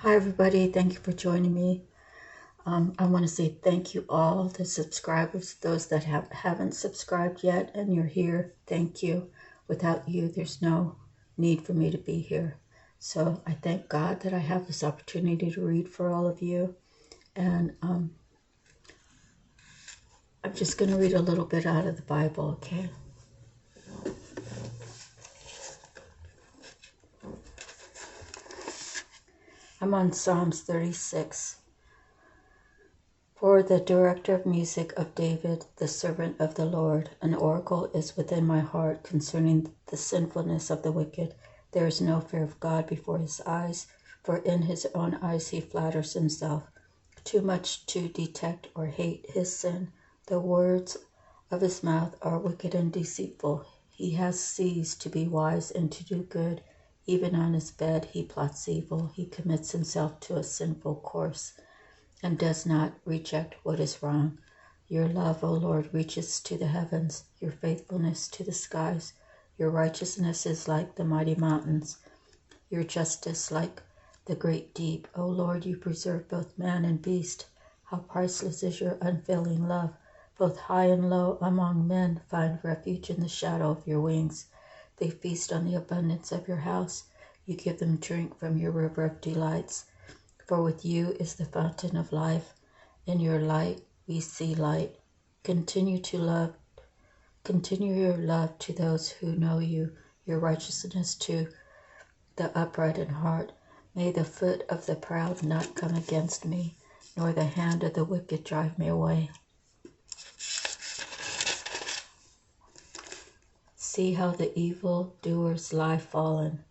Hi everybody, thank you for joining me. I want to say thank you all, the subscribers, those that haven't subscribed yet and you're here, thank you. Without you, there's no need for me to be here. So I thank God that I have this opportunity to read for all of you. And I'm just going to read a little bit out of the Bible, okay? I'm on Psalms 36. For the director of music of David, the servant of the Lord, an oracle is within my heart concerning the sinfulness of the wicked. There is no fear of God before his eyes, for in his own eyes he flatters himself. Too much to detect or hate his sin. The words of his mouth are wicked and deceitful. He has ceased to be wise and to do good. Even on his bed he plots evil. He commits himself to a sinful course and does not reject what is wrong. Your love, O Lord, reaches to the heavens, your faithfulness to the skies. Your righteousness is like the mighty mountains, your justice like the great deep. O Lord, you preserve both man and beast. How priceless is your unfailing love. Both high and low among men find refuge in the shadow of your wings. They feast on the abundance of your house. You give them drink from your river of delights. For with you is the fountain of life. In your light we see light. Continue your love to those who know you, your righteousness to the upright in heart. May the foot of the proud not come against me, nor the hand of the wicked drive me away. See how the evil doers lie fallen,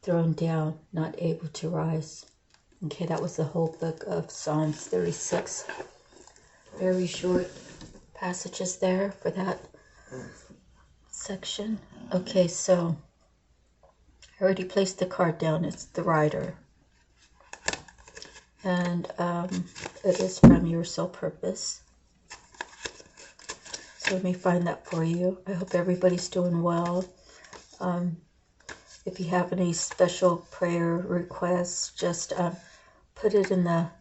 thrown down, not able to rise. Okay, that was the whole book of Psalms 36. Very short passages there for that section. Okay, so I already placed the card down. It's the Rider. And it is from Your Soul Purpose. So let me find that for you. I hope everybody's doing well. If you have any special prayer requests, just put it in the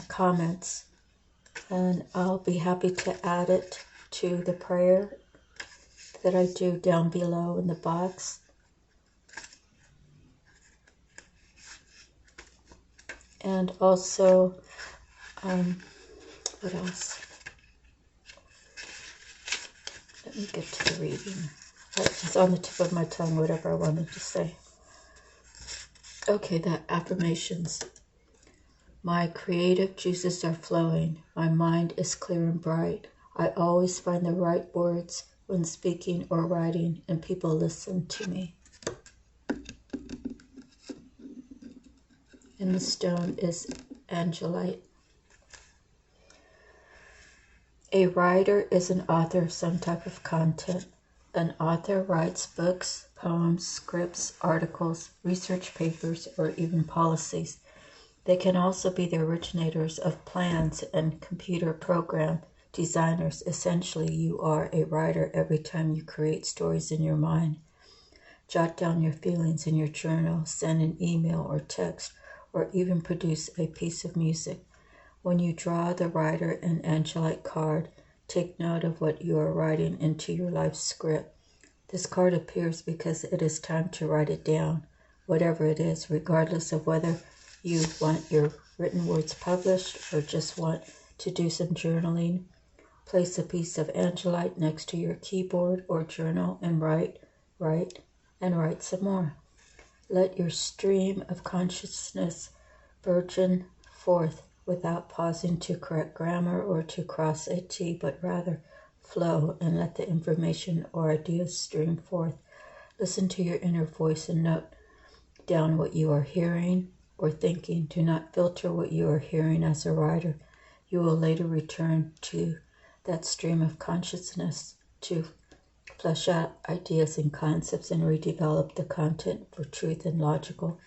comments, and I'll be happy to add it to the prayer that I do down below in the box. And also, what else? Let me get to the reading. It's on the tip of my tongue, whatever I wanted to say. Okay, the affirmations. My creative juices are flowing. My mind is clear and bright. I always find the right words when speaking or writing, and people listen to me. And the stone is angelite. A writer is an author of some type of content. An author writes books, poems, scripts, articles, research papers, or even policies. They can also be the originators of plans and computer program designers. Essentially, you are a writer every time you create stories in your mind. Jot down your feelings in your journal, send an email or text, or even produce a piece of music. When you draw the Rider and Angelite card, take note of what you are writing into your life script. This card appears because it is time to write it down, whatever it is, regardless of whether you want your written words published or just want to do some journaling. Place a piece of angelite next to your keyboard or journal and write some more. Let your stream of consciousness burgeon forth without pausing to correct grammar or to cross a T, but rather flow and let the information or ideas stream forth. Listen to your inner voice and note down what you are hearing or thinking. Do not filter what you are hearing as a writer. You will later return to that stream of consciousness to flesh out ideas and concepts and redevelop the content for truth and logical,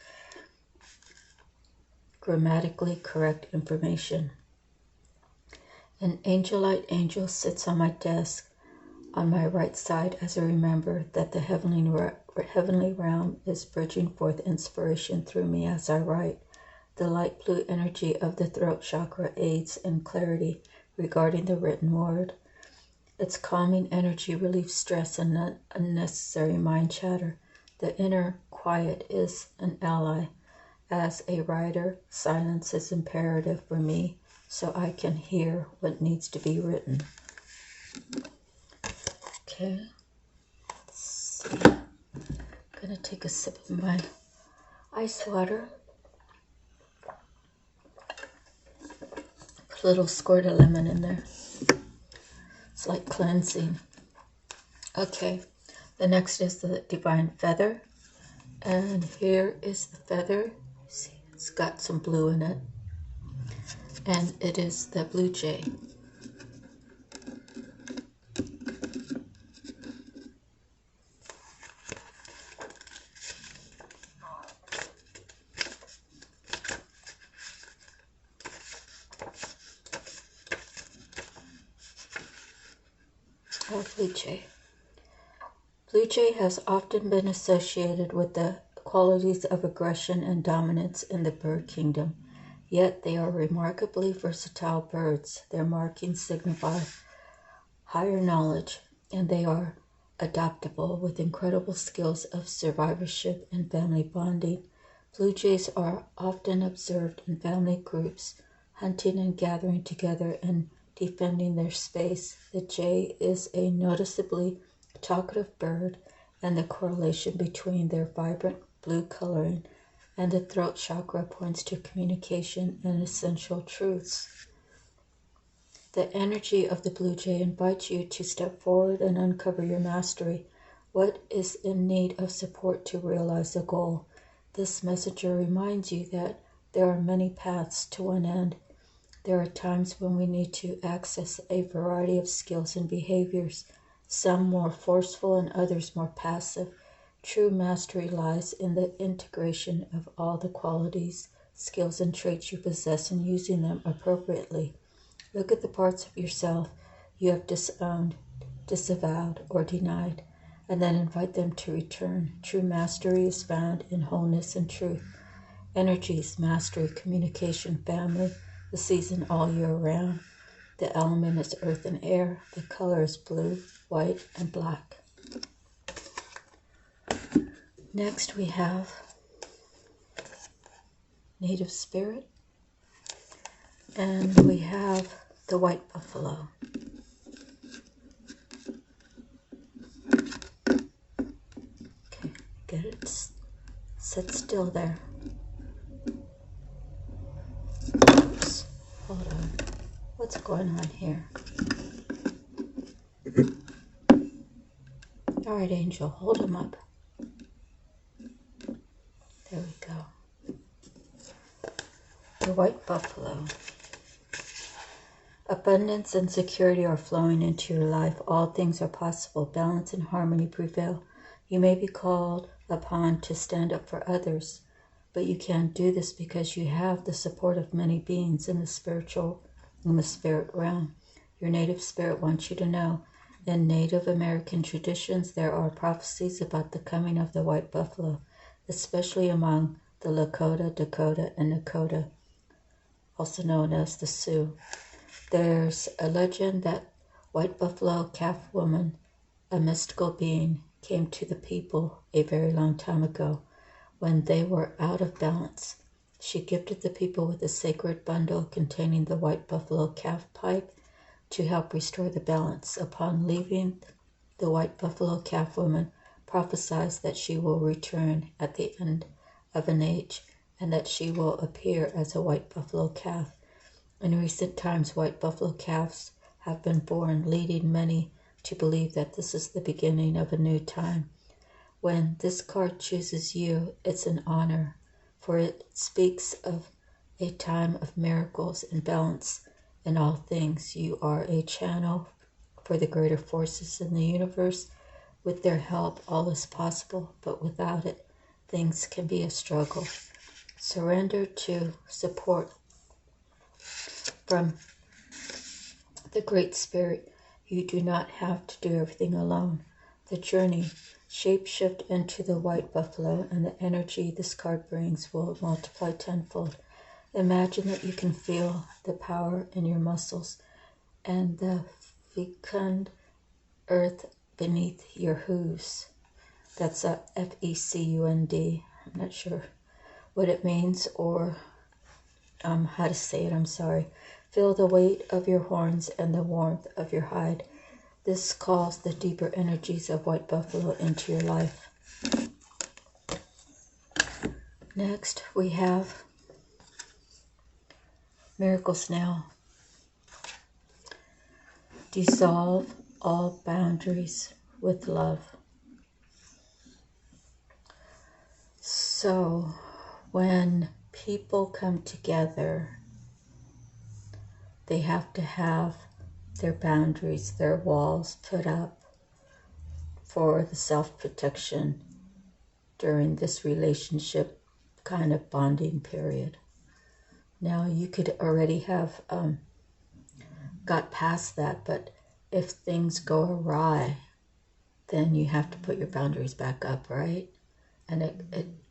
grammatically correct information. An angelite angel sits on my desk on my right side as I remember that the heavenly heavenly realm is bridging forth inspiration through me as I write. The light blue energy of the throat chakra aids in clarity regarding the written word. Its calming energy relieves stress and unnecessary mind chatter. The inner quiet is an ally. As a writer, silence is imperative for me so I can hear what needs to be written. Okay, let's see. I'm gonna take a sip of my ice water. Put a little squirt of lemon in there. It's like cleansing. Okay, the next is the divine feather. And here is the feather. See, it's got some blue in it. And it is the blue jay. Blue jay. Blue jay has often been associated with the qualities of aggression and dominance in the bird kingdom, yet they are remarkably versatile birds. Their markings signify higher knowledge, and they are adaptable with incredible skills of survivorship and family bonding. Blue jays are often observed in family groups, hunting and gathering together and defending their space. The jay is a noticeably talkative bird, and the correlation between their vibrant blue coloring and the throat chakra points to communication and essential truths. The energy of the blue jay invites you to step forward and uncover your mastery. What is in need of support to realize a goal? This messenger reminds you that there are many paths to one end. There are times when we need to access a variety of skills and behaviors, some more forceful and others more passive. True mastery lies in the integration of all the qualities, skills, and traits you possess and using them appropriately. Look at the parts of yourself you have disowned, disavowed, or denied, and then invite them to return. True mastery is found in wholeness and truth. Energies, mastery, communication, family, the season all year round. The element is earth and air. The color is blue, white, and black. Next we have native spirit. And we have the white buffalo. Okay, get it. Sit still there. Oops, hold on. What's going on here? All right, Angel, hold him up. There we go. The white buffalo. Abundance and security are flowing into your life. All things are possible. Balance and harmony prevail. You may be called upon to stand up for others, but you can't do this because you have the support of many beings in the spirit realm. Your native spirit wants you to know. In Native American traditions, there are prophecies about the coming of the white buffalo, especially among the Lakota, Dakota, and Nakota, also known as the Sioux. There's a legend that white buffalo calf woman, a mystical being, came to the people a very long time ago when they were out of balance. She gifted the people with a sacred bundle containing the white buffalo calf pipe to help restore the balance. Upon leaving, the white buffalo calf woman prophesies that she will return at the end of an age and that she will appear as a white buffalo calf. In recent times, white buffalo calves have been born, leading many to believe that this is the beginning of a new time. When this card chooses you, it's an honor, for it speaks of a time of miracles and balance in all things. You are a channel for the greater forces in the universe. With their help, all is possible, but without it, things can be a struggle. Surrender to support from the Great Spirit. You do not have to do everything alone. The journey Shapeshift into the white buffalo, and the energy this card brings will multiply tenfold. Imagine that you can feel the power in your muscles and the fecund earth beneath your hooves. That's a F-E-C-U-N-D. I'm not sure what it means or how to say it. I'm sorry. Feel the weight of your horns and the warmth of your hide. This calls the deeper energies of white buffalo into your life. Next, we have miracles now. Dissolve all boundaries with love. So, when people come together, they have to have their boundaries, their walls put up for the self-protection during this relationship kind of bonding period. Now, you could already have got past that, but if things go awry, then you have to put your boundaries back up, right? And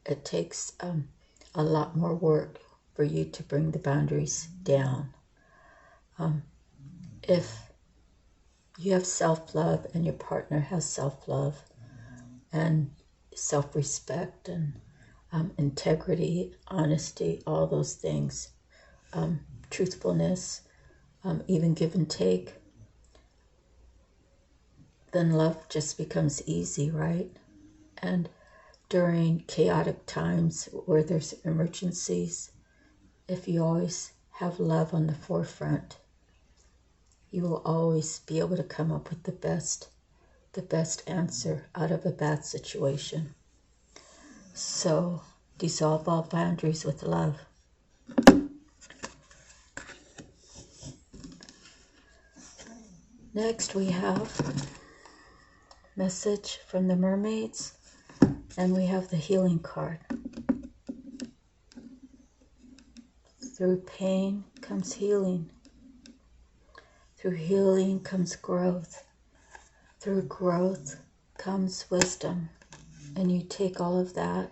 it takes a lot more work for you to bring the boundaries down. If you have self-love and your partner has self-love and self-respect and integrity, honesty, all those things, truthfulness, even give and take, then love just becomes easy, right? And during chaotic times where there's emergencies, if you always have love on the forefront, you will always be able to come up with the best answer out of a bad situation. So dissolve all boundaries with love. Next we have message from the Mermaids, and we have the healing card. Through pain comes healing. Through healing comes growth. Through growth comes wisdom. And you take all of that.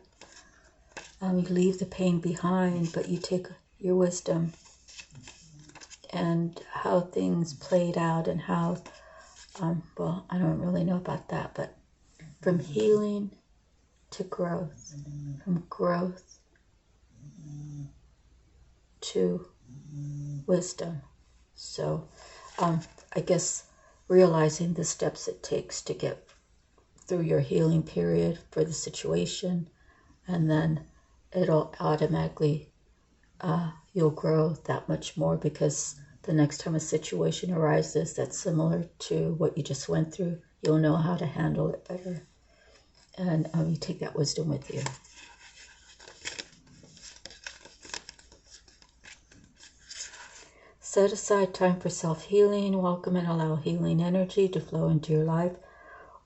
You leave the pain behind, but you take your wisdom and how things played out and how, well, I don't really know about that, but from healing to growth, from growth to wisdom. So I guess realizing the steps it takes to get through your healing period for the situation, and then it'll automatically, you'll grow that much more, because the next time a situation arises that's similar to what you just went through, you'll know how to handle it better. And you take that wisdom with you. Set aside time for self-healing. Welcome and allow healing energy to flow into your life,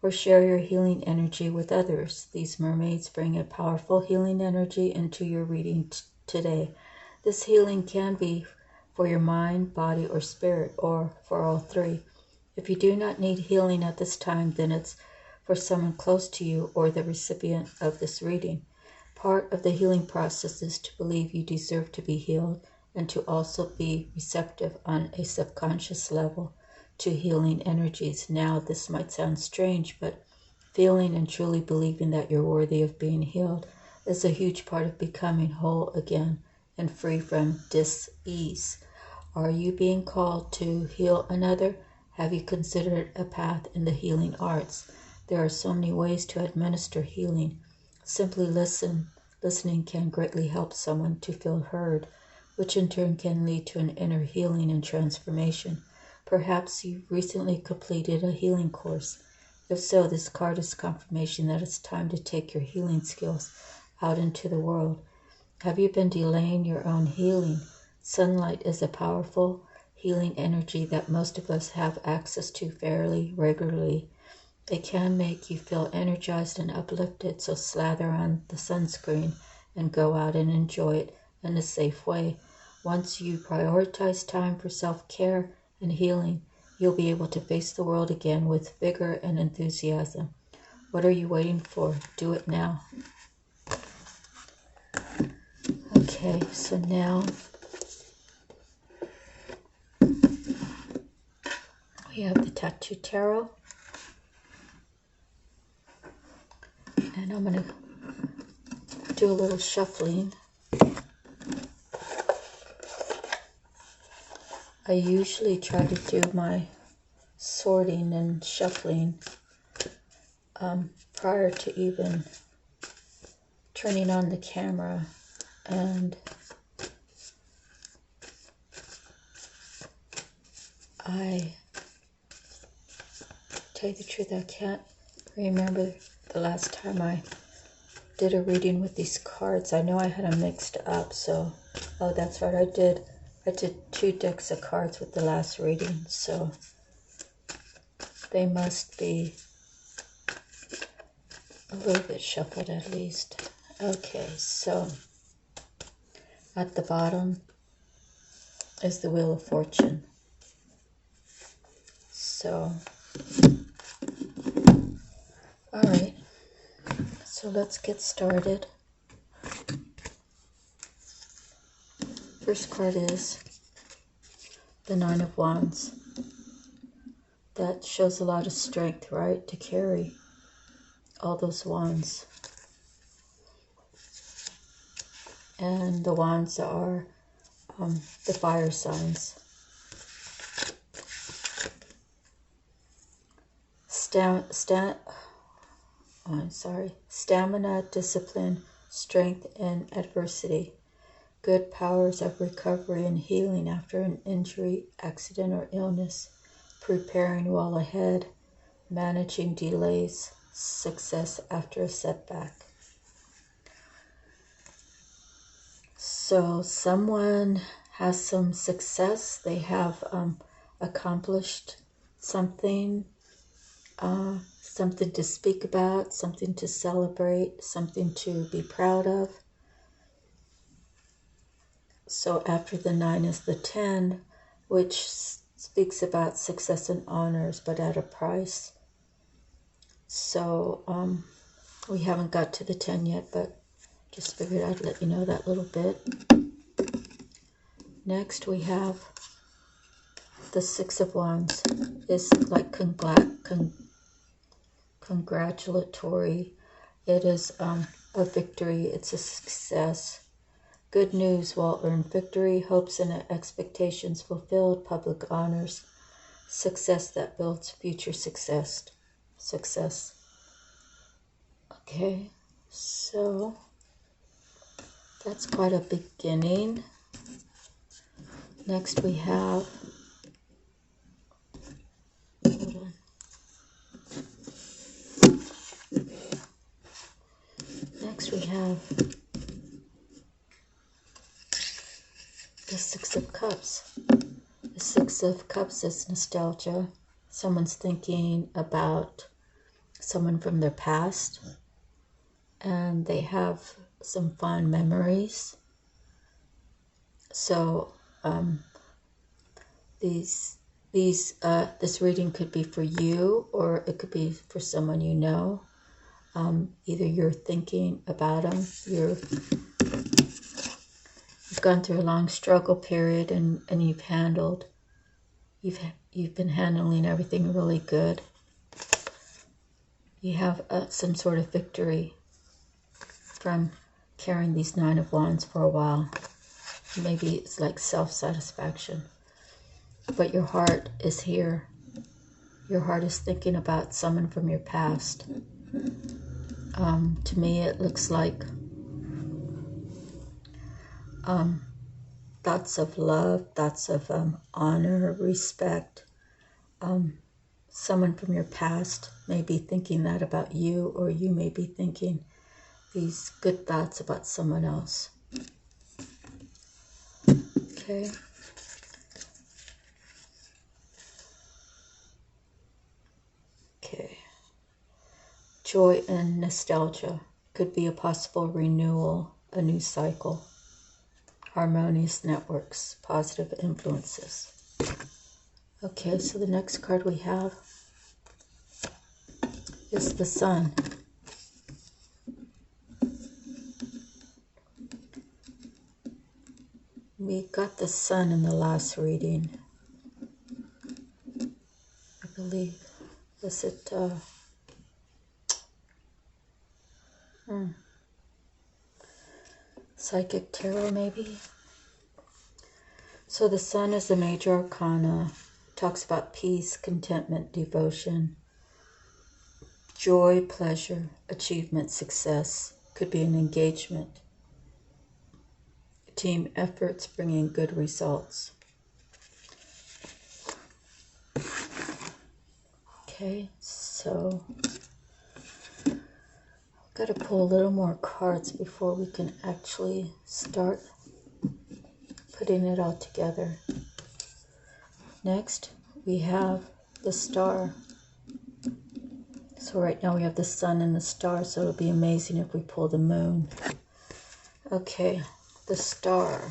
or share your healing energy with others. These mermaids bring a powerful healing energy into your reading today. This healing can be for your mind, body, or spirit, or for all three. If you do not need healing at this time, then it's for someone close to you or the recipient of this reading. Part of the healing process is to believe you deserve to be healed, and to also be receptive on a subconscious level to healing energies. Now, this might sound strange, but feeling and truly believing that you're worthy of being healed is a huge part of becoming whole again and free from dis-ease. Are you being called to heal another? Have you considered a path in the healing arts? There are so many ways to administer healing. Simply listening can greatly help someone to feel heard, which in turn can lead to an inner healing and transformation. Perhaps you've recently completed a healing course. If so, this card is confirmation that it's time to take your healing skills out into the world. Have you been delaying your own healing? Sunlight is a powerful healing energy that most of us have access to fairly regularly. It can make you feel energized and uplifted, so slather on the sunscreen and go out and enjoy it in a safe way. Once you prioritize time for self-care and healing, you'll be able to face the world again with vigor and enthusiasm. What are you waiting for? Do it now. Okay, so now we have the Tattoo Tarot. And I'm going to do a little shuffling. I usually try to do my sorting and shuffling prior to even turning on the camera, and I tell you the truth, I can't remember the last time I did a reading with these cards. I know I had them mixed up, so oh, that's right, I did 2 decks of cards with the last reading, so they must be a little bit shuffled at least. Okay, so at the bottom is the Wheel of Fortune. So, all right, so let's get started. First card is the Nine of Wands. That shows a lot of strength, right, to carry all those wands. And the wands are the fire signs. Stamina, discipline, strength, and adversity. Good powers of recovery and healing after an injury, accident, or illness. Preparing well ahead. Managing delays. Success after a setback. So someone has some success. They have accomplished something. Something to speak about, something to celebrate, something to be proud of. So after the 9 is the 10, which speaks about success and honors, but at a price. So we haven't got to the 10 yet, but just figured I'd let you know that little bit. Next we have the 6 of Wands. It's like congratulatory. It is a victory. It's a success. Good news, well-earned victory, hopes and expectations fulfilled, public honors, success that builds future success. Okay, so that's quite a beginning. Next we have, hold on. Next we have the 6 of Cups. The 6 of Cups is nostalgia. Someone's thinking about someone from their past, and they have some fond memories. So this reading could be for you, or it could be for someone you know. Either you're thinking about them, you've gone through a long struggle period, and you've been handling everything really good. You have some sort of victory from carrying these 9 of Wands for a while. Maybe it's like self-satisfaction. But your heart is here. Your heart is thinking about someone from your past. To me, it looks like thoughts of love, thoughts of honor, respect. Someone from your past may be thinking that about you, or you may be thinking these good thoughts about someone else. Okay. Okay. Joy and nostalgia could be a possible renewal, a new cycle. Harmonious networks, positive influences. Okay, so the next card we have is the sun. We got the sun in the last reading. I believe. Was it Psychic Tarot maybe? So the sun is the major arcana. Talks about peace, contentment, devotion, joy, pleasure, achievement, success. Could be an engagement. Team efforts bringing good results. Okay, so I've got to pull a little more cards before we can actually start putting it all together. Next, we have the star. So right now we have the sun and the star, so it'll be amazing if we pull the moon. Okay, the star.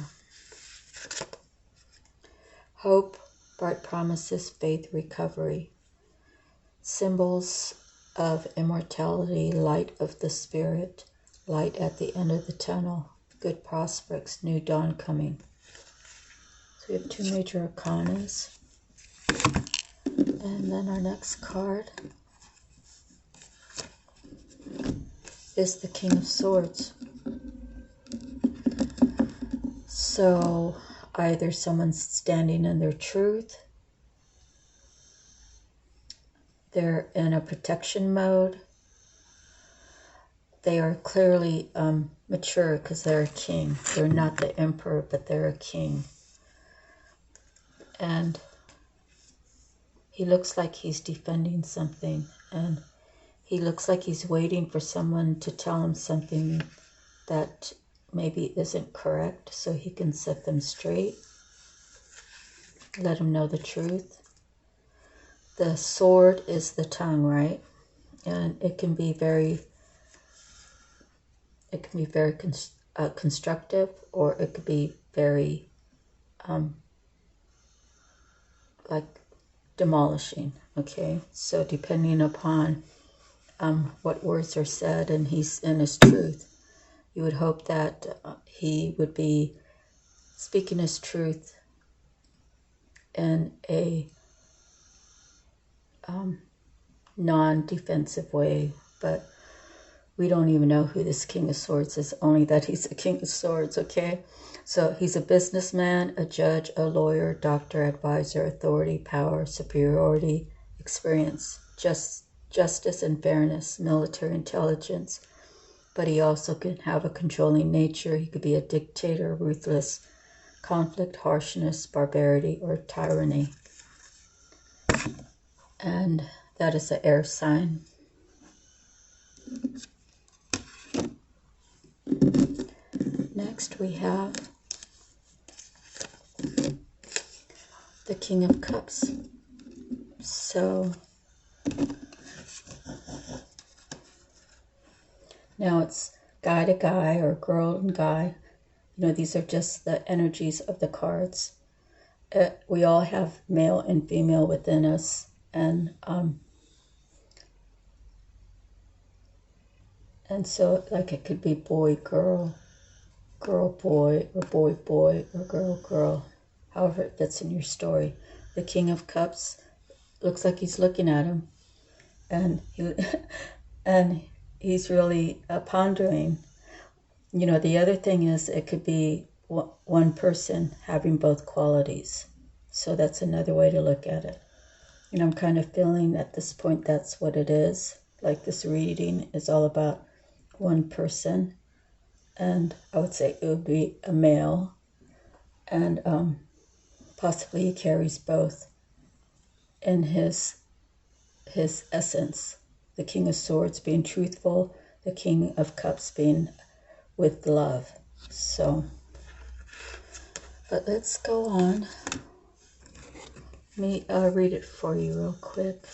Hope, bright promises, faith, recovery. Symbols of immortality, light of the spirit, light at the end of the tunnel, good prospects, new dawn coming. So we have two major arcanas. And then our next card is the King of Swords. So either someone's standing in their truth, they're in a protection mode, they are clearly mature because they're a king. They're not the emperor, but they're a king. And he looks like he's defending something, and he looks like he's waiting for someone to tell him something that maybe isn't correct so he can set them straight, let them know the truth. The sword is the tongue, right? And it can be very constructive, or it could be very like demolishing. Okay, so depending upon what words are said, and he's in his truth, you would hope that he would be speaking his truth in a non-defensive way. But we don't even know who this King of Swords is, only that he's a King of Swords, okay? So he's a businessman, a judge, a lawyer, doctor, advisor, authority, power, superiority, experience, justice and fairness, military intelligence. But he also can have a controlling nature. He could be a dictator, ruthless, conflict, harshness, barbarity, or tyranny. And that is the air sign. Next we have the King of Cups. So now it's guy to guy or girl and guy. You know, these are just the energies of the cards. We all have male and female within us, and so like it could be boy, girl, girl, boy, or boy, boy, or girl, girl, however it fits in your story. The King of Cups looks like he's looking at him, and he's really pondering. You know, the other thing is it could be one person having both qualities. So that's another way to look at it. And I'm kind of feeling at this point that's what it is. Like this reading is all about one person. And I would say it would be a male. And possibly he carries both in his essence. The King of Swords being truthful, the King of Cups being with love. So, but let's go on. Let me read it for you real quick.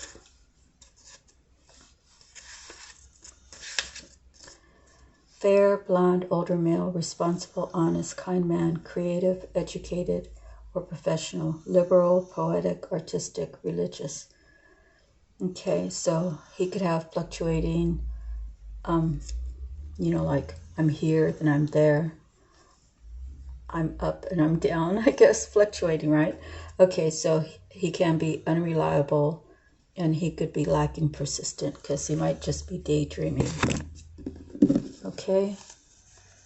Fair, blonde, older male, responsible, honest, kind man, creative, educated, or professional, liberal, poetic, artistic, religious. Okay, so he could have fluctuating, you know, like I'm here, then I'm there. I'm up and I'm down, I guess, fluctuating, right? Okay, so he can be unreliable and he could be lacking persistent because he might just be daydreaming. Okay,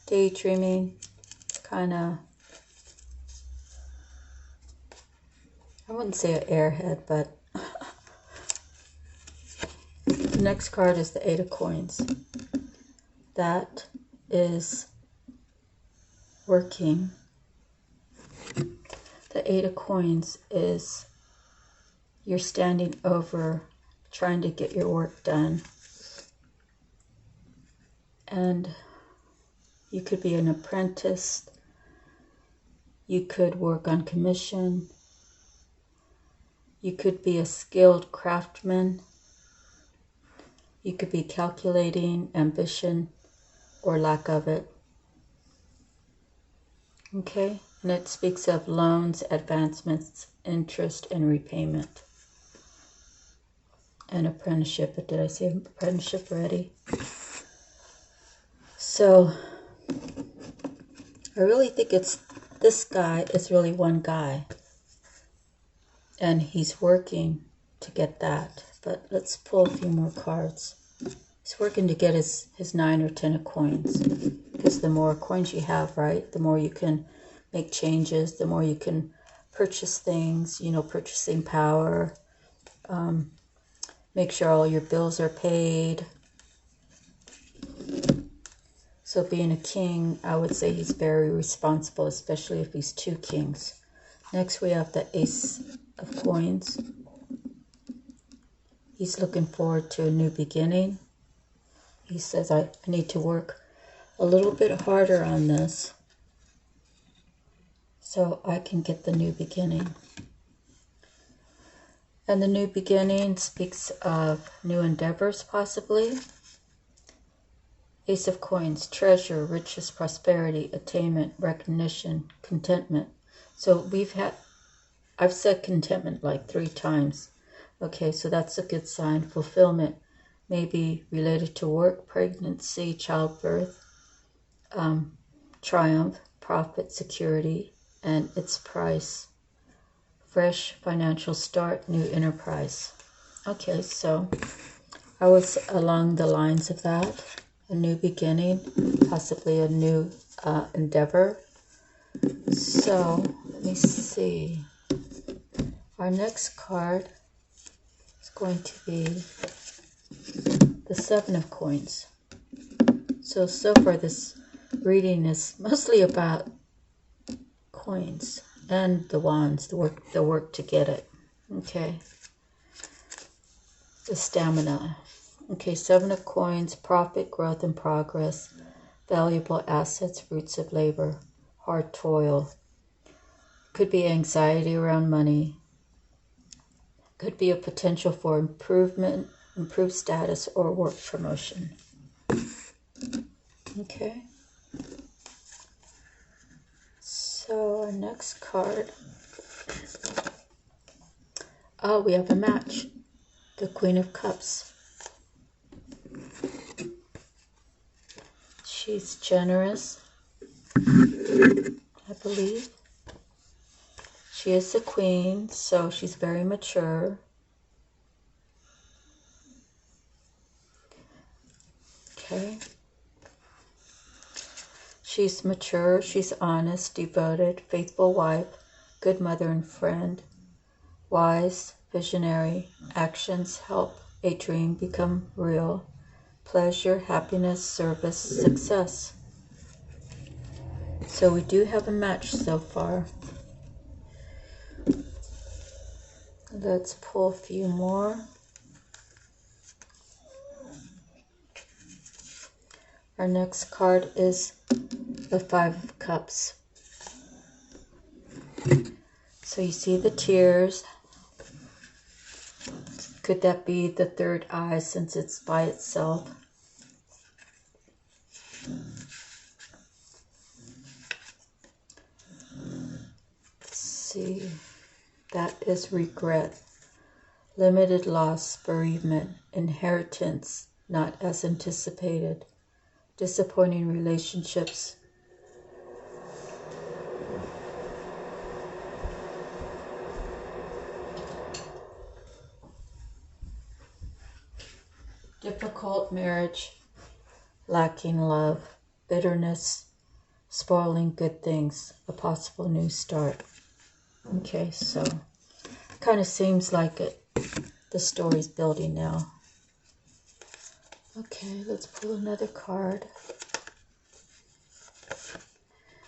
daydreaming, kind of, I wouldn't say an airhead, but the next card is the Eight of Coins. That is working. The Eight of Coins is you're standing over trying to get your work done. And you could be an apprentice. You could work on commission. You could be a skilled craftsman. You could be calculating ambition or lack of it. Okay? And it speaks of loans, advancements, interest, and repayment. And apprenticeship. But did I say apprenticeship already? So, I really think this guy is really one guy. And he's working to get that. But let's pull a few more cards. He's working to get his 9 or 10 of coins. Because the more coins you have, right, the more you can make changes, the more you can purchase things, you know, purchasing power, make sure all your bills are paid. So being a king, I would say he's very responsible, especially if he's 2 kings. Next we have the Ace of Coins. He's looking forward to a new beginning. He says, I need to work a little bit harder on this so I can get the new beginning. And the new beginning speaks of new endeavors, possibly. Ace of Coins, treasure, riches, prosperity, attainment, recognition, contentment. So I've said contentment like 3 times. Okay, so that's a good sign. Fulfillment may be related to work, pregnancy, childbirth, triumph, profit, security, and its price. Fresh financial start, new enterprise. Okay, so I was along the lines of that. A new beginning, possibly a new endeavor. So, let me see. Our next card is going to be the 7 of Coins. So far this reading is mostly about coins and the wands, the work to get it. Okay. The stamina. Okay, 7 of Coins, profit, growth, and progress, valuable assets, fruits of labor, hard toil. Could be anxiety around money. Could be a potential for improvement, improved status, or work promotion. Okay. So our next card. Oh, we have a match. The Queen of Cups. She's generous, I believe. She is the queen, so she's very mature. Okay. She's mature, she's honest, devoted, faithful wife, good mother and friend, wise, visionary, actions help a dream become real, pleasure, happiness, service, success. So we do have a match so far. Let's pull a few more. Our next card is the 5 of Cups. So you see the tears. Could that be the third eye since it's by itself? Let's see. That is regret. limited loss, bereavement, inheritance not as anticipated, disappointing relationships, difficult marriage, lacking love, bitterness, spoiling good things, a possible new start. Okay, so kind of seems like the story's building now. Okay, let's pull another card.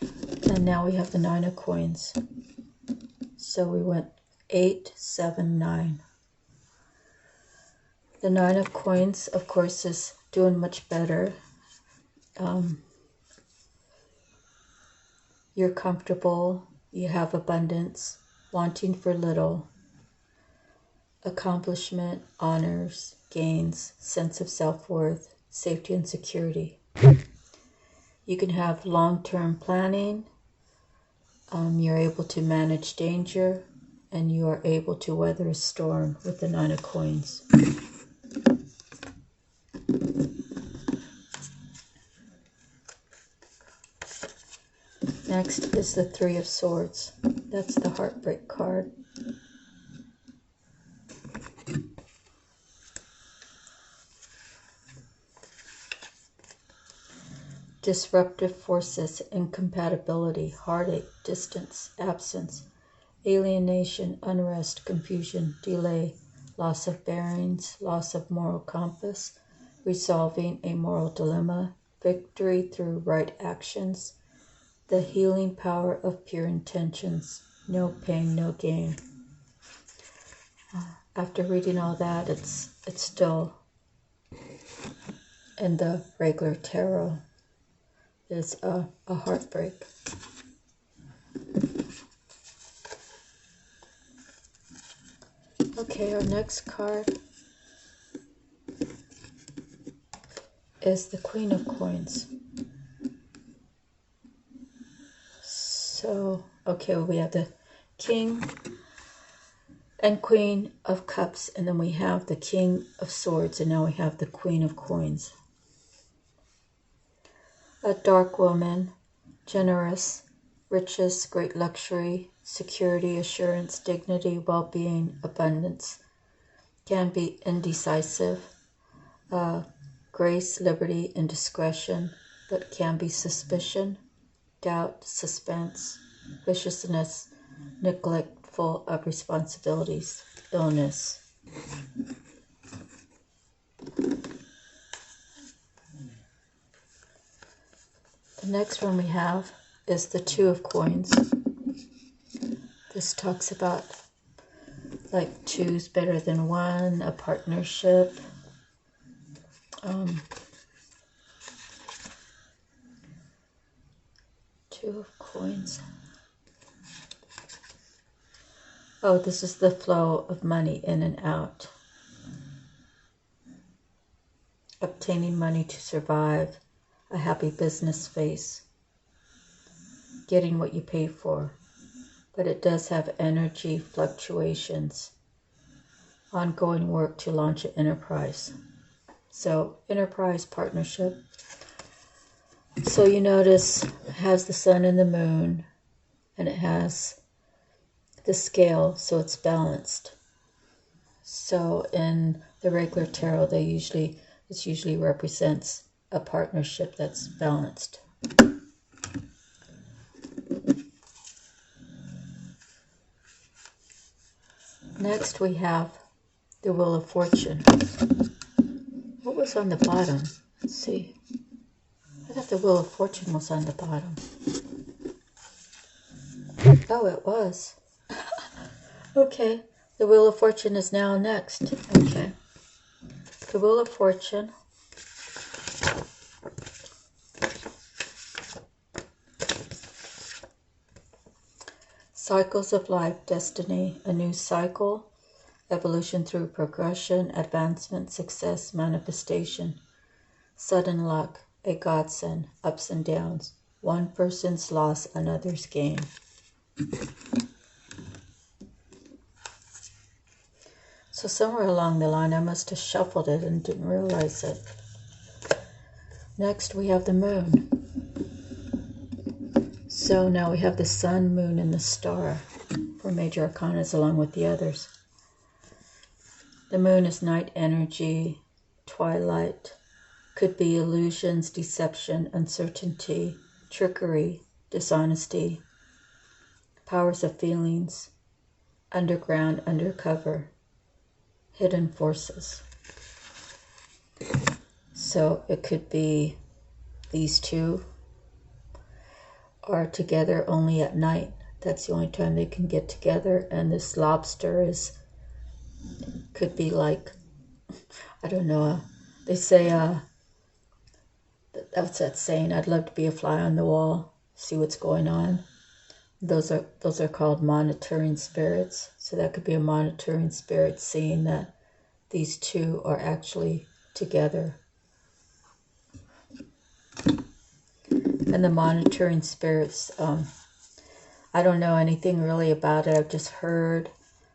And now we have the 9 of coins. So we went 8, 7, 9. The 9 of coins, of course, is doing much better. You're comfortable, you have abundance, wanting for little, accomplishment, honors, gains, sense of self-worth, safety and security. You can have long-term planning, you're able to manage danger, and you are able to weather a storm with the 9 of coins. Next is the 3 of Swords. That's the heartbreak card. Disruptive forces, incompatibility, heartache, distance, absence, alienation, unrest, confusion, delay, loss of bearings, loss of moral compass, resolving a moral dilemma, victory through right actions, the healing power of pure intentions, no pain, no gain. After reading all that, it's still in the regular tarot. Is a heartbreak. Okay, our next card is the Queen of Coins. So, okay, we have the King and Queen of Cups, and then we have the King of Swords, and now we have the Queen of Coins. A dark woman, generous, riches, great luxury, security, assurance, dignity, well-being, abundance. Can be indecisive, grace, liberty, indiscretion, but can be suspicion, doubt, suspense, viciousness, neglectful of responsibilities, illness. The next one we have is the 2 of Coins. This talks about like 2's better than 1, a partnership. 2 of Coins. Oh, this is the flow of money in and out. Obtaining money to survive. A happy business phase, getting what you pay for, but it does have energy fluctuations, ongoing work to launch an enterprise. So enterprise partnership. So you notice it has the sun and the moon, and it has the scale, so it's balanced. So in the regular tarot, it usually represents a partnership that's balanced. Next we have the Wheel of Fortune. What was on the bottom? Let's see. I thought the Wheel of Fortune was on the bottom. Oh, it was. Okay, the Wheel of Fortune is now next. Okay. The Wheel of Fortune. Cycles of life, destiny, a new cycle, evolution through progression, advancement, success, manifestation, sudden luck, a godsend, ups and downs, one person's loss, another's gain. So somewhere along the line, I must have shuffled it and didn't realize it. Next, we have the moon. So now we have the sun, moon, and the star for major arcanas along with the others. The moon is night energy, twilight, could be illusions, deception, uncertainty, trickery, dishonesty, powers of feelings, underground, undercover, hidden forces. So it could be these two are together only at night. That's the only time they can get together. And this lobster could be like, I don't know, they say, that's that saying, I'd love to be a fly on the wall, see what's going on. Those are called monitoring spirits. So that could be a monitoring spirit seeing that these two are actually together. And the monitoring spirits, I don't know anything really about it. I've just heard.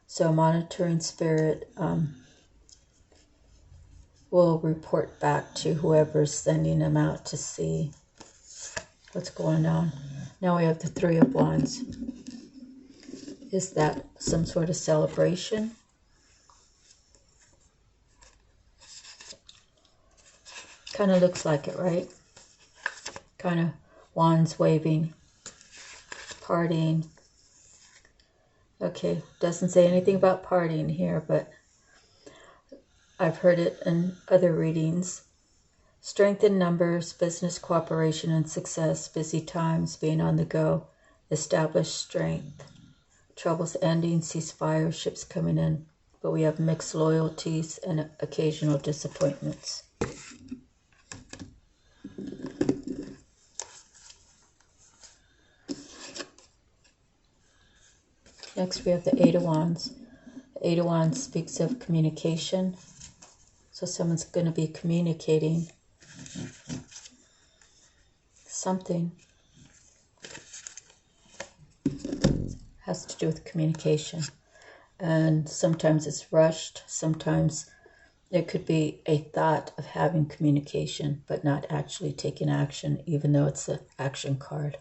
So a monitoring spirit will report back to whoever's sending them out to see what's going on. Now we have the Three of Wands. Is that some sort of celebration? Kind of looks like it, right? Kind of wands waving, partying. Okay, doesn't say anything about partying here, but I've heard it in other readings. Strength in numbers, business cooperation and success, busy times, being on the go, established strength, troubles ending, ceasefire, ships coming in. But we have mixed loyalties and occasional disappointments. Next we have the Eight of Wands. The Eight of Wands speaks of communication. So someone's going to be communicating something. Has to do with communication. And sometimes it's rushed. Sometimes it could be a thought of having communication, but not actually taking action, even though it's an action card.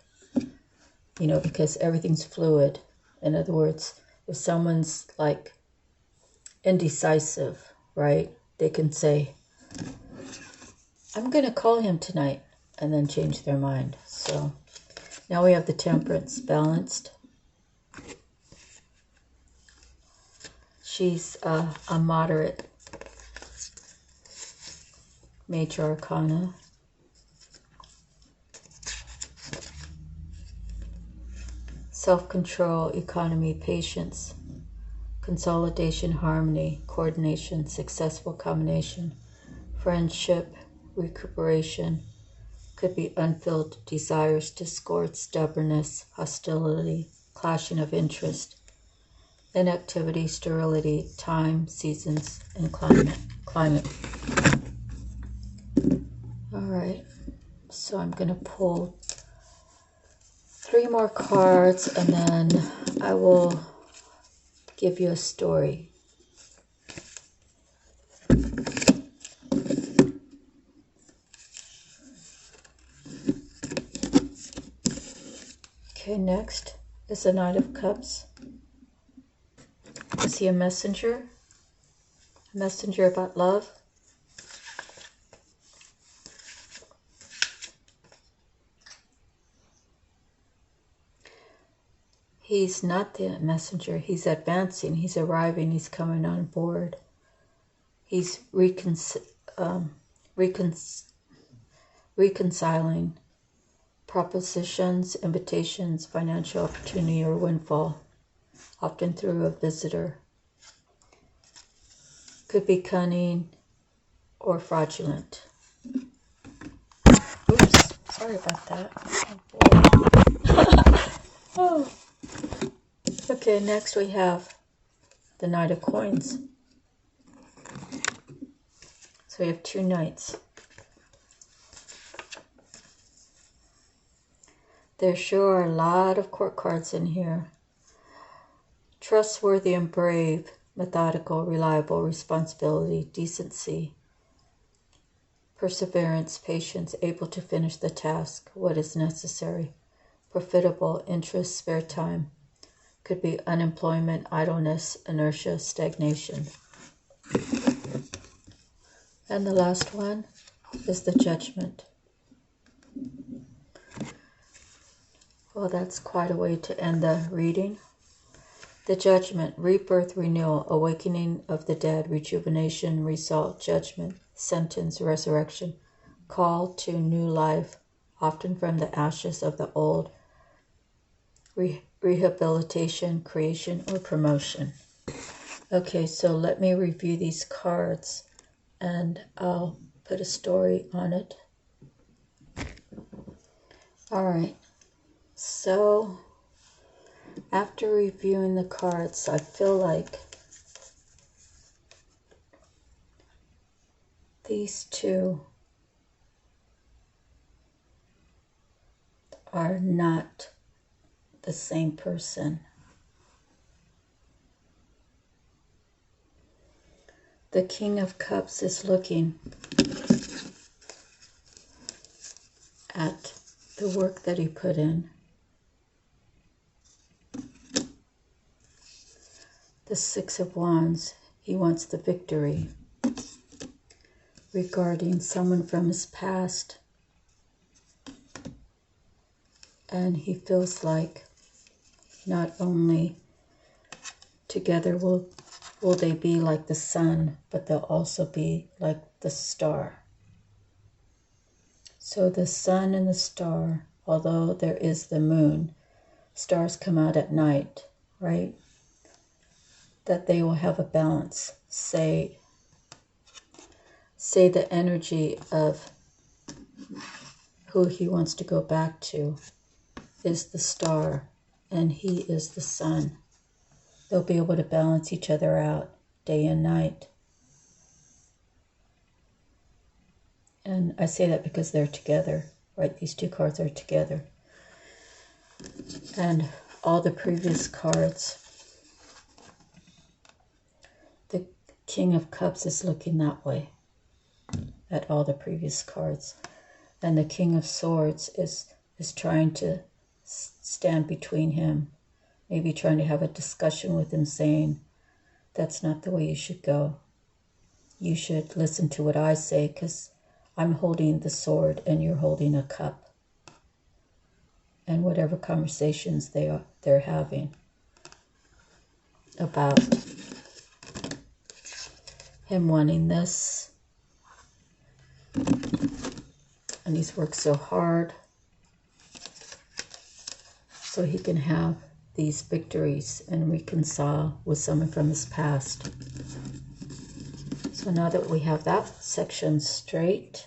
You know, because everything's fluid. In other words, if someone's like indecisive, right? They can say, I'm going to call him tonight, and then change their mind. So now we have the Temperance, balanced. She's a moderate major arcana. Self-control, economy, patience, consolidation, harmony, coordination, successful combination, friendship, recuperation, could be unfilled desires, discord, stubbornness, hostility, clashing of interest, inactivity, sterility, time, seasons, and climate. All right, so I'm going to pull 3 more cards, and then I will give you a story. Okay, next is the Knight of Cups. Is he a messenger? A messenger about love? He's not the messenger. He's advancing. He's arriving. He's coming on board. He's reconciling propositions, invitations, financial opportunity, or windfall, often through a visitor. Could be cunning or fraudulent. Oops, sorry about that. Oh, boy. Oh. Okay, next we have the Knight of Coins. So we have 2 knights. There sure are a lot of court cards in here. Trustworthy and brave, methodical, reliable, responsibility, decency, perseverance, patience, able to finish the task, what is necessary, profitable, interest, spare time. Could be unemployment, idleness, inertia, stagnation. And the last one is the judgment. Well, that's quite a way to end the reading. The judgment, rebirth, renewal, awakening of the dead, rejuvenation, result, judgment, sentence, resurrection, call to new life, often from the ashes of the old, rehabilitation, creation, or promotion. Okay, so let me review these cards and I'll put a story on it. All right, so after reviewing the cards, I feel like these two are not the same person. The King of Cups is looking at the work that he put in. The Six of Wands, he wants the victory regarding someone from his past. And he feels like not only together will they be like the sun, but they'll also be like the star. So the sun and the star, although there is the moon, stars come out at night, right? That they will have a balance. Say the energy of who he wants to go back to is the star and he is the sun. They'll be able to balance each other out day and night. And I say that because they're together, right? These two cards are together. And all the previous cards, the King of Cups is looking that way at all the previous cards. And the King of Swords is trying to stand between him, maybe trying to have a discussion with him saying, that's not the way you should go. You should listen to what I say because I'm holding the sword and you're holding a cup. And whatever conversations they're having about him wanting this. And he's worked so hard so he can have these victories and reconcile with someone from his past. So now that we have that section straight,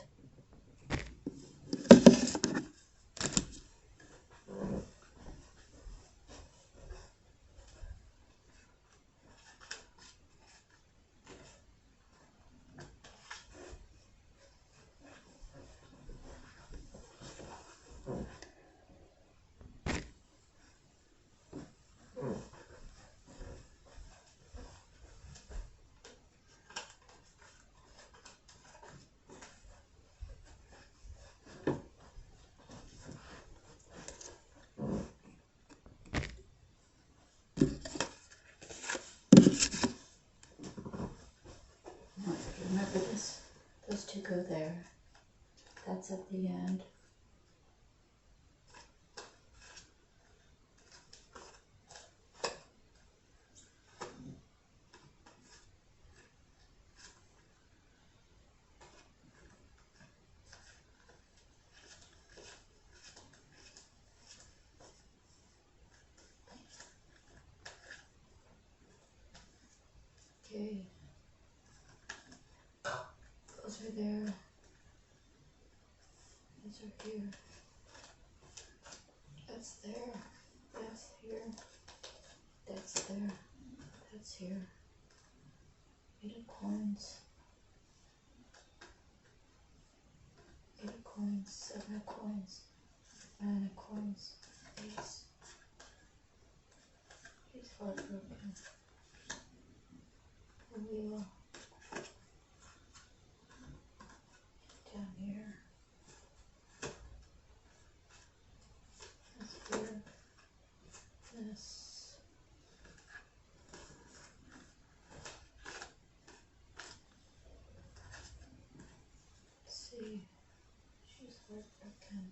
remember this, those two go there. That's at the end. Okay. Those are there. Those are here. That's there. That's here. That's there. That's here. 8 of coins. 8 of coins. 7 of coins. 9 of coins. Ace. He's heartbroken. the wheel. Down here. This here. This. Let's see. She's heartbroken.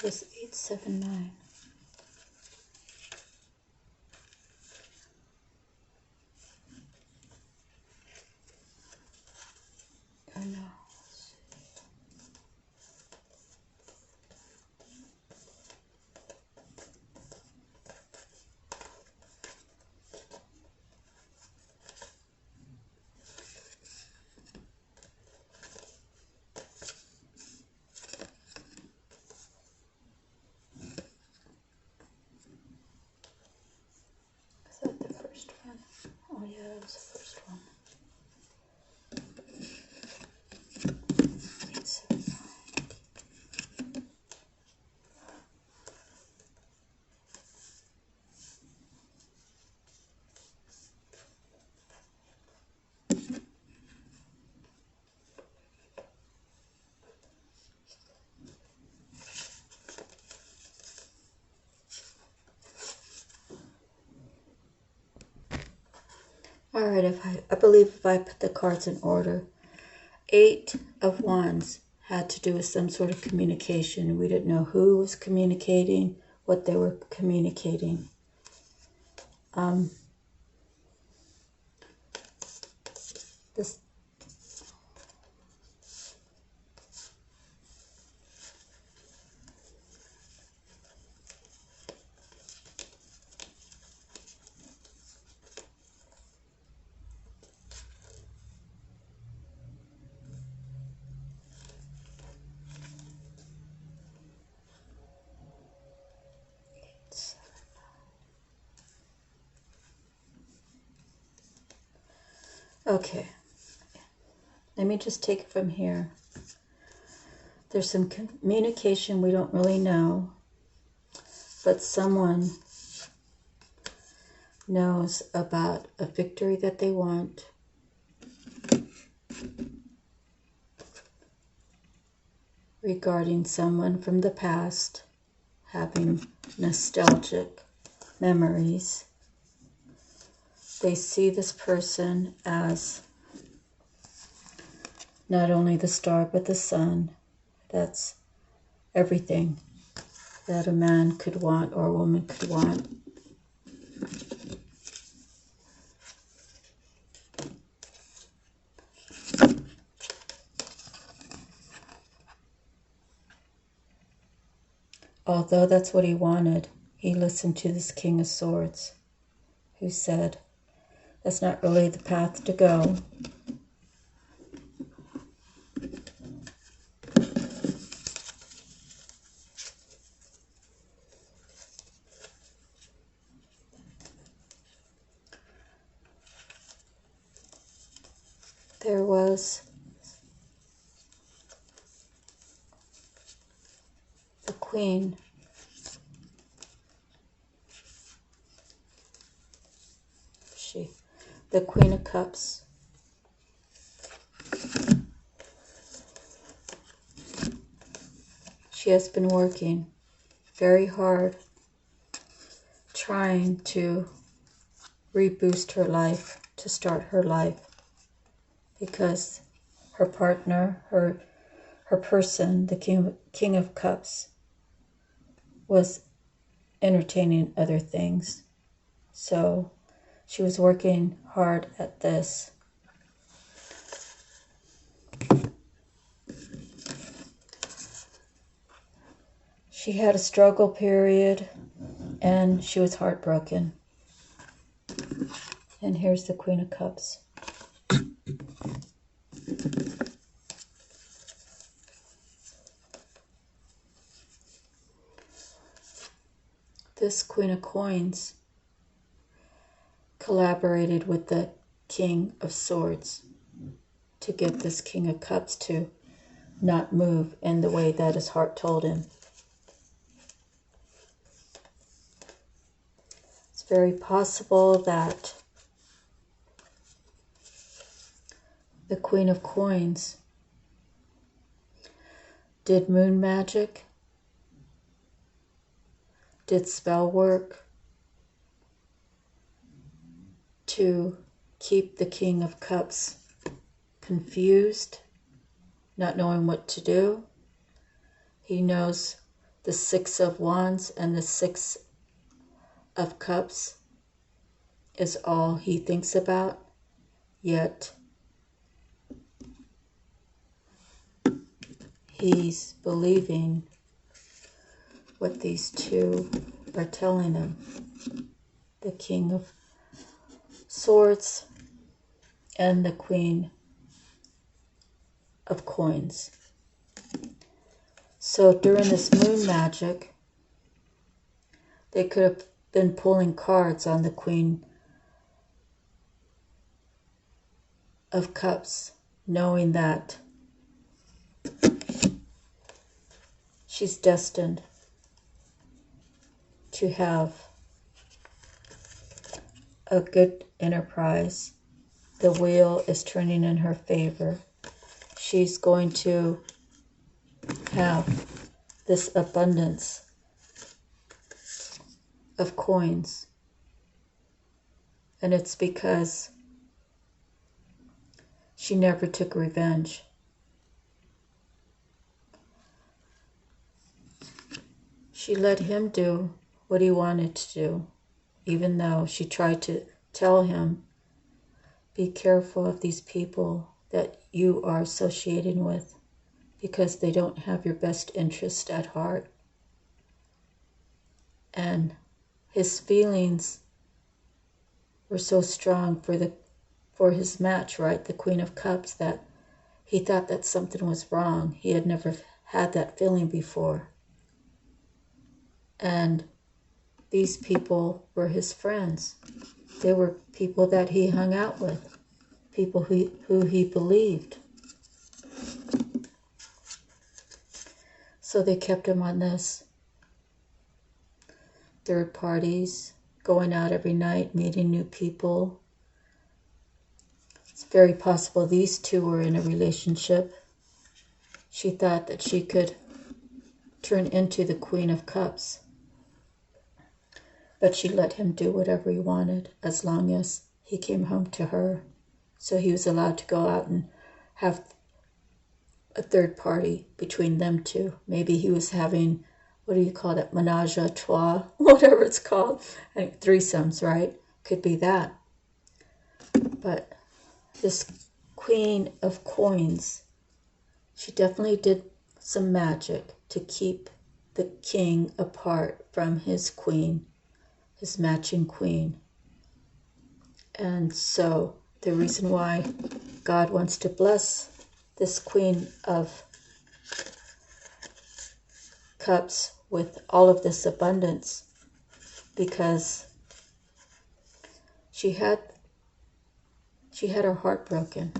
This 879. Oh no. Is that the first one? Oh yeah, that was the first one. 879. All right, I believe if I put the cards in order, 8 of Wands had to do with some sort of communication. We didn't know who was communicating, what they were communicating. This okay. Let me just take it from here. There's some communication we don't really know, but someone knows about a victory that they want. Regarding someone from the past having nostalgic memories. They see this person as not only the star but the sun. That's everything that a man could want or a woman could want. Although that's what he wanted, he listened to this King of Swords, who said, that's not really the path to go. There was the Queen. The Queen of Cups. She has been working very hard, trying to reboost her life, to start her life, because her partner, her person, the King of Cups, was entertaining other things. So she was working hard at this. She had a struggle period and she was heartbroken. And here's the Queen of Cups. This Queen of Coins collaborated with the King of Swords to get this King of Cups to not move in the way that his heart told him. It's very possible that the Queen of Coins did moon magic, did spell work to keep the King of Cups confused, not knowing what to do. He knows the Six of Wands and the Six of Cups is all he thinks about, yet he's believing what these two are telling him. The King of Swords and the Queen of Coins. So during this moon magic, they could have been pulling cards on the Queen of Cups, knowing that she's destined to have a good enterprise. The wheel is turning in her favor. She's going to have this abundance of coins. And it's because she never took revenge. She let him do what he wanted to do, even though she tried to tell him, be careful of these people that you are associating with, because they don't have your best interest at heart. And his feelings were so strong for his match, right? The Queen of Cups, that he thought that something was wrong. He had never had that feeling before. And these people were his friends. They were people that he hung out with, people who he believed. So they kept him on this. Third parties, going out every night, meeting new people. It's very possible these two were in a relationship. She thought that she could turn into the Queen of Cups, but she let him do whatever he wanted as long as he came home to her. So he was allowed to go out and have a third party between them two. Maybe he was having, what do you call that, menage a trois, whatever it's called. I think threesomes, right? Could be that. But this Queen of Coins, she definitely did some magic to keep the king apart from his queen, his matching queen. And so the reason why God wants to bless this Queen of Cups with all of this abundance, because she had her heart broken.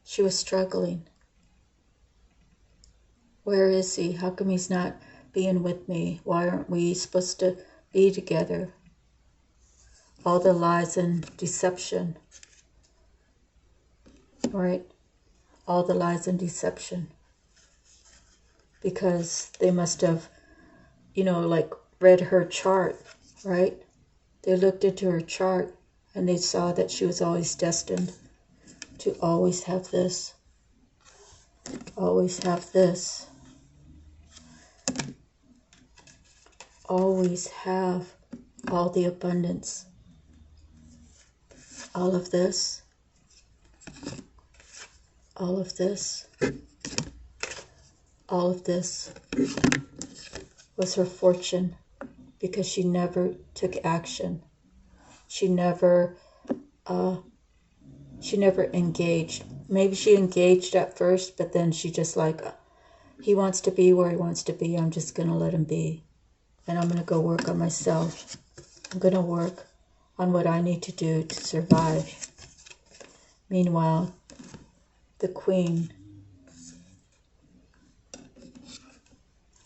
She was struggling. Where is he? How come he's not being with me? Why aren't we supposed to be together? All the lies and deception. Right? All the lies and deception. Because they must have, like read her chart, right? They looked into her chart and they saw that she was always destined to always have this, always have this, always have all the abundance, all of this, all of this, all of this was her fortune, because she never took action. She never engaged. Maybe she engaged at first, but then she just like, he wants to be where he wants to be. I'm just going to let him be. And I'm going to go work on myself. I'm going to work on what I need to do to survive. Meanwhile, the Queen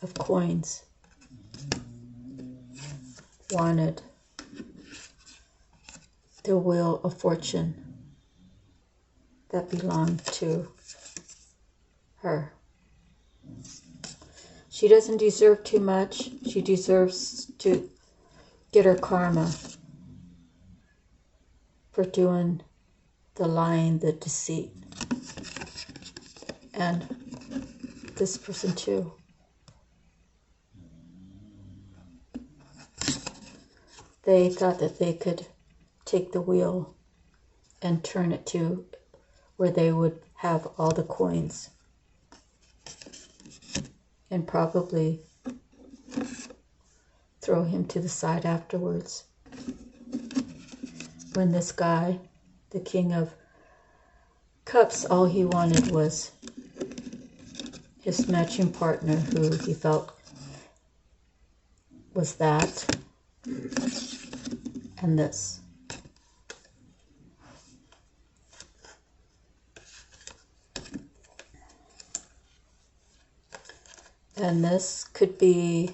of Coins wanted the Wheel of Fortune that belonged to her. She doesn't deserve too much. She deserves to get her karma for doing the lying, the deceit. And this person too. They thought that they could take the wheel and turn it to where they would have all the coins and probably throw him to the side afterwards. When this guy, the King of Cups, all he wanted was his matching partner, who he felt was that and this. And this could be,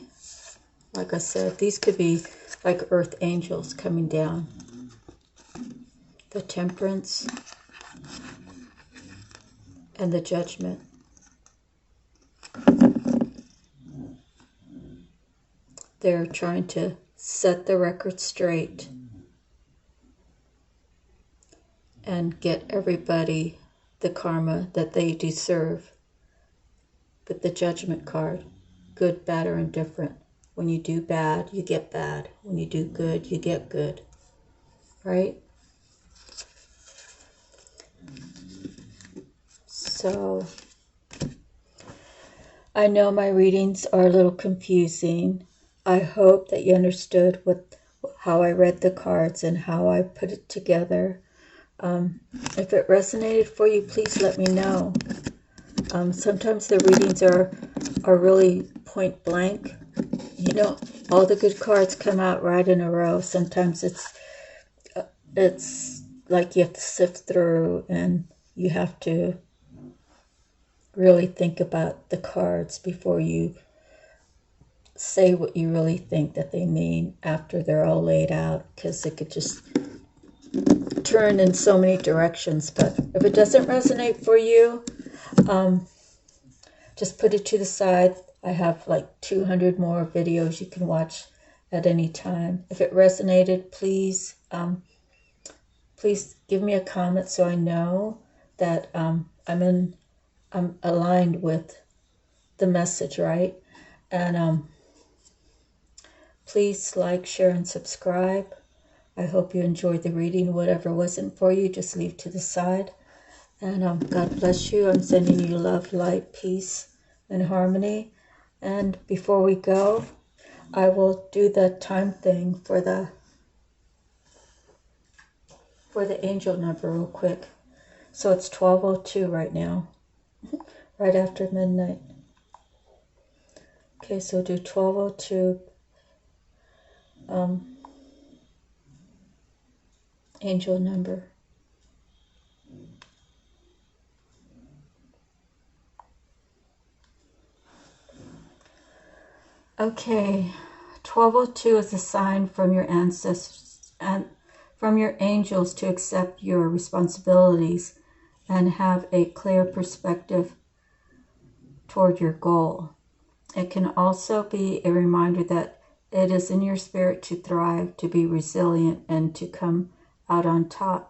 like I said, these could be like earth angels coming down. The Temperance and the Judgment. They're trying to set the record straight and get everybody the karma that they deserve. But the Judgment card, good, bad, or indifferent. When you do bad, you get bad. When you do good, you get good. Right? So, I know my readings are a little confusing. I hope that you understood how I read the cards and how I put it together. If it resonated for you, please let me know. Sometimes the readings are really point blank. You know, all the good cards come out right in a row. Sometimes it's like you have to sift through and you have to really think about the cards before you say what you really think that they mean after they're all laid out, because it could just turn in so many directions. But if it doesn't resonate for you, just put it to the side. I have like 200 more videos you can watch at any time. If it resonated, please give me a comment so I know that I'm aligned with the message, right? And please like, share, and subscribe. I hope you enjoyed the reading. Whatever wasn't for you, just leave to the side. And God bless you. I'm sending you love, light, peace, and harmony. And before we go, I will do the time thing for the angel number real quick. So it's 12:02 right now, right after midnight. Okay, so do 12:02 angel number. Okay, 12:02 is a sign from your ancestors and from your angels to accept your responsibilities and have a clear perspective toward your goal. It can also be a reminder that it is in your spirit to thrive, to be resilient, and to come out on top.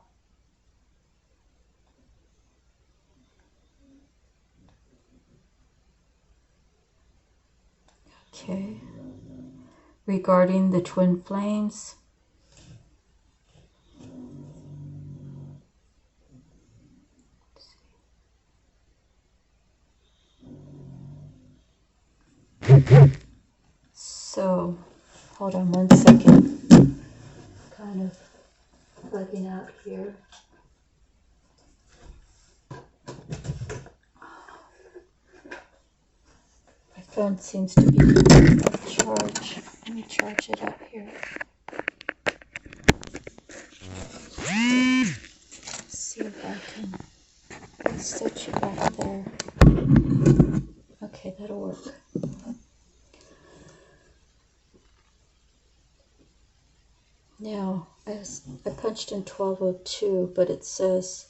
Okay. Regarding the twin flames, So, hold on 1 second. Kind of bugging out here. My phone seems to be off charge. Let me charge it up here. Let's see if I can set you back there. Okay, that'll work. Now, I punched in 1202, but it says,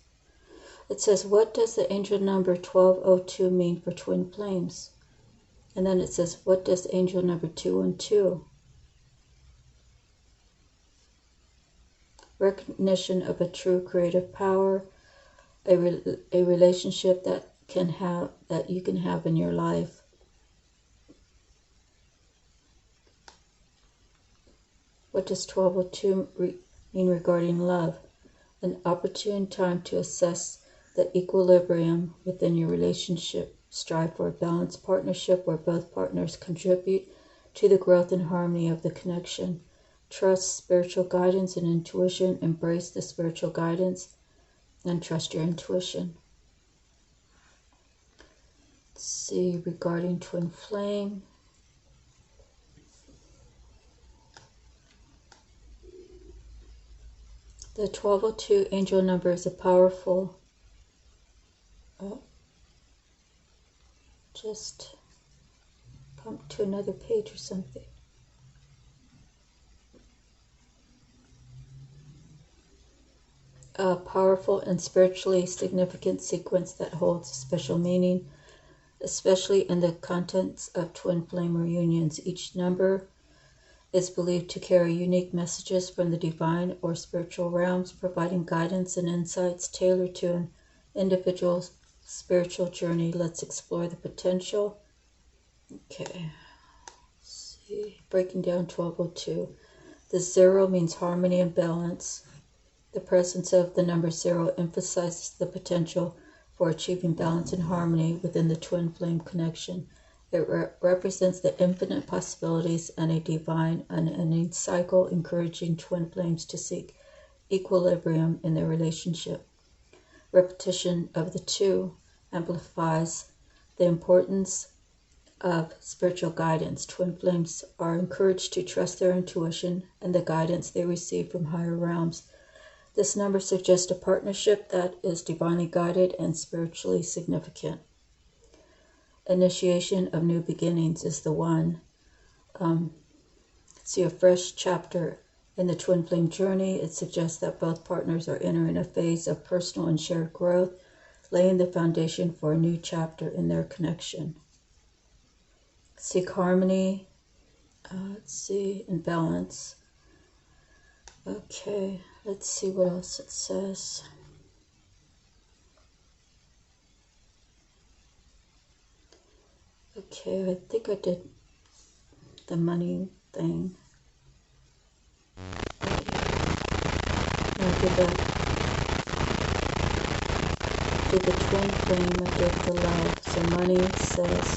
what does the angel number 1202 mean for twin flames? And then it says, what does angel number 212? Recognition of a true creative power, a relationship that you can have in your life. What does 1202 mean regarding love? An opportune time to assess the equilibrium within your relationship. Strive for a balanced partnership where both partners contribute to the growth and harmony of the connection. Trust spiritual guidance and intuition. Embrace the spiritual guidance and trust your intuition. Let's see, regarding twin flame. The 1202 angel number is a powerful, just pump to another page or something. A powerful and spiritually significant sequence that holds a special meaning, especially in the contents of twin flame reunions. Each number is believed to carry unique messages from the divine or spiritual realms, providing guidance and insights tailored to an individual's spiritual journey. Let's explore the potential. Okay, let's see. Breaking down 1202. The 0 means harmony and balance. The presence of the number 0 emphasizes the potential for achieving balance and harmony within the twin flame connection. It represents the infinite possibilities and a divine, unending cycle, encouraging twin flames to seek equilibrium in their relationship. Repetition of the 2 amplifies the importance of spiritual guidance. Twin flames are encouraged to trust their intuition and the guidance they receive from higher realms. This number suggests a partnership that is divinely guided and spiritually significant. Initiation of new beginnings is the 1. See a fresh chapter in the twin flame journey. It suggests that both partners are entering a phase of personal and shared growth, laying the foundation for a new chapter in their connection. Seek harmony. Let's see, and balance. Okay, let's see what else it says. Okay, I think I did the money thing. I did the twin flame, I did the love. So money says,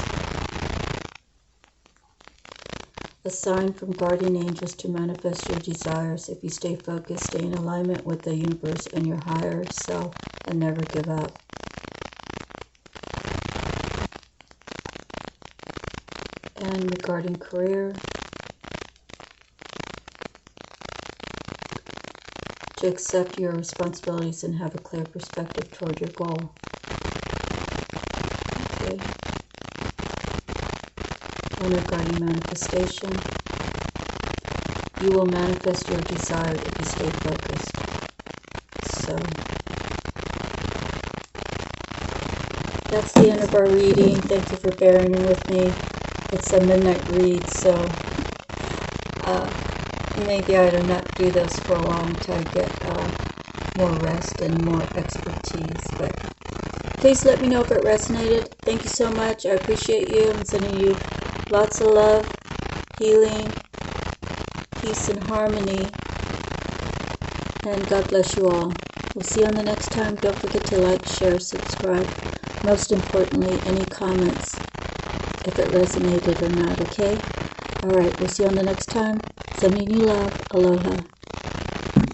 a sign from guardian angels to manifest your desires. If you stay focused, stay in alignment with the universe and your higher self, and never give up. And regarding career, to accept your responsibilities and have a clear perspective toward your goal. Okay. And regarding manifestation, you will manifest your desire if you stay focused. So that's the end of our reading. Thank you for bearing with me. It's a midnight read, so maybe I will not do this for a while until I get more rest and more expertise. But please let me know if it resonated. Thank you so much. I appreciate you. I'm sending you lots of love, healing, peace, and harmony. And God bless you all. We'll see you on the next time. Don't forget to like, share, subscribe. Most importantly, any comments if it resonated or not, okay? Alright, we'll see you on the next time. Sending you love. Aloha.